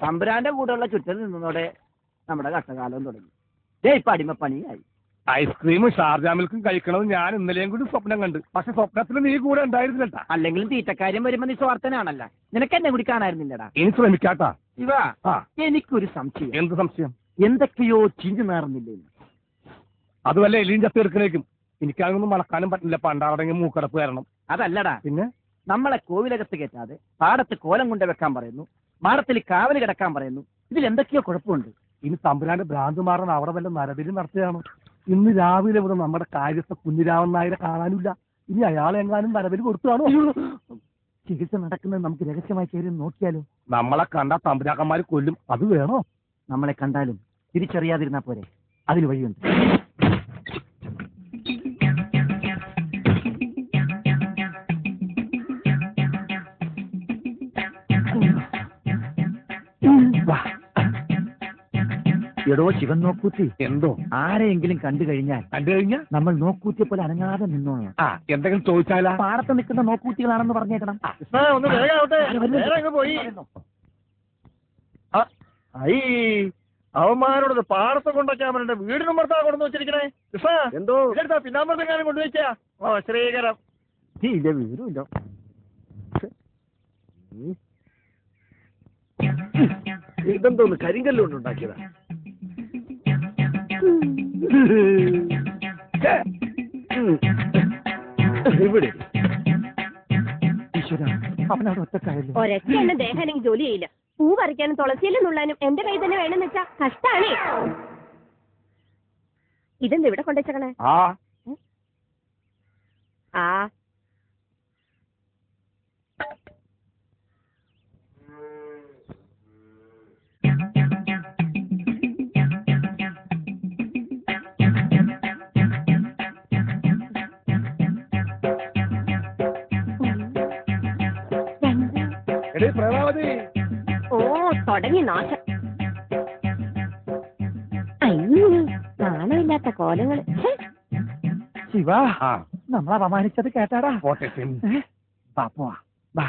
തമ്പുരാന്റെ കൂടെയുള്ള ചുറ്റൽ നിന്നതോടെ നമ്മുടെ കഷ്ടകാലം തുടങ്ങി. ഇപ്പൊ അടിമപ്പണിയായി. ഐസ്ക്രീമും ഷാർജാ മിൽക്കും കഴിക്കണത് ഞാൻ ഇന്നലെയും കൂടി സ്വപ്നം കണ്ട്. പക്ഷെ സ്വപ്നത്തിൽ നീ കൂടെ ഉണ്ടായിരുന്നില്ലട്ടാ. അല്ലെങ്കിലും തീറ്റക്കാര്യം വരുമ്പോ നീ സ്വാർത്ഥനാണല്ല. നിനക്ക് എന്നെ കൂടി കാണായിരുന്നില്ലടാ. ഇനി ശ്രമിക്കാട്ടാ. ശിവ, എനിക്കൊരു സംശയം. എന്ത് സംശയം? എന്തൊക്കെയോ ചിഞ്ചു നേർന്നില്ലേ? അതുവല്ല എലിയും ചത്തി എടുക്കണേക്കും. എനിക്കതൊന്നും മണക്കാനും പറ്റില്ല. പണ്ടാറടങ്ങി മൂക്കടപ്പ് കാരണം. അതല്ലടാ. പിന്നെ നമ്മളെ കോവിലകത്ത് കയറ്റാതെ പാടത്ത് കോലം കൊണ്ട് വെക്കാൻ പറയുന്നു, മാടത്തിൽ കാവല് കിടക്കാൻ പറയുന്നു. ഇതിൽ എന്തൊക്കെയോ കുഴപ്പമുണ്ട്. ഇനി തമ്പുരാന്റെ ഭ്രാന്ത് മാറാൻ അവിടെ വല്ല നരബലി നടത്തുകയാണ്. ഇന്ന് രാവിലെ ഇവിടെ നമ്മുടെ കാര്യസ്ഥ കുഞ്ഞിരാമൻ നായരെ കാണാനില്ല. ഇനി അയാളെങ്ങാനും നരബലി കൊടുത്തതാണോ? ചികിത്സ നടക്കുന്നത് നമുക്ക് രഹസ്യമായി കയറി നോക്കിയാലോ? നമ്മളെ കണ്ട തമ്പുരാക്കന്മാര് കൊല്ലും. അത് വേണോ? നമ്മളെ കണ്ടാലും തിരിച്ചറിയാതിരുന്നാ പോരെ? അതിന് വഴിയുണ്ട്. എടോ ശിവൻ നോക്കൂത്തി, എന്തോ ആരെയെങ്കിലും കണ്ടു കഴിഞ്ഞാൽ നമ്മൾ നോക്കൂത്തിയെ പോലെ അനങ്ങാതെ നിന്നോളാം. എന്തെങ്കിലും ചോദിച്ചാലാ? പാടത്ത് നിൽക്കുന്ന നോക്കൂത്തികളാണെന്ന് പറഞ്ഞേക്കണം. അവന്മാരോട് പാടത്തെ കൊണ്ടൊക്കെ അവരുടെ വീടിനും ഭർത്താവ് കൊണ്ടു വെച്ചിരിക്കണേ. എന്തോ പിന്നാമ്പത്തെങ്ങാനും കൊണ്ടുവയ്ക്കാ. ശ്രീകരം ഇല്ല, വീടുമില്ല. ഇതെന്തോന്ന് കരിങ്കല്ലുകൊണ്ട് ഉണ്ടാക്കിയതാ? ഇവിടെ അവനവിടെ ഒറ്റക്കായല്ലോ. ഒരൊറ്റ എന്നെ ദേഹം ജോലി ചെയ്യില്ല. പൂ പറിക്കാനും തുളസിയിലും നുള്ളാനും എന്റെ കൈ തന്നെ വേണമെന്ന് വെച്ചാ കഷ്ടാണേ. ഇതെന്താ ഇവിടെ കൊണ്ടുവച്ചേക്കണേ? ആ ഓ തുടങ്ങി നാശം. അയ്യോ, നാണമില്ലാത്ത കോലങ്ങള്. ശിവ, നമ്മളെ അപമാനിച്ചത് കേട്ടാടാ. പോട്ടെ. ബാ.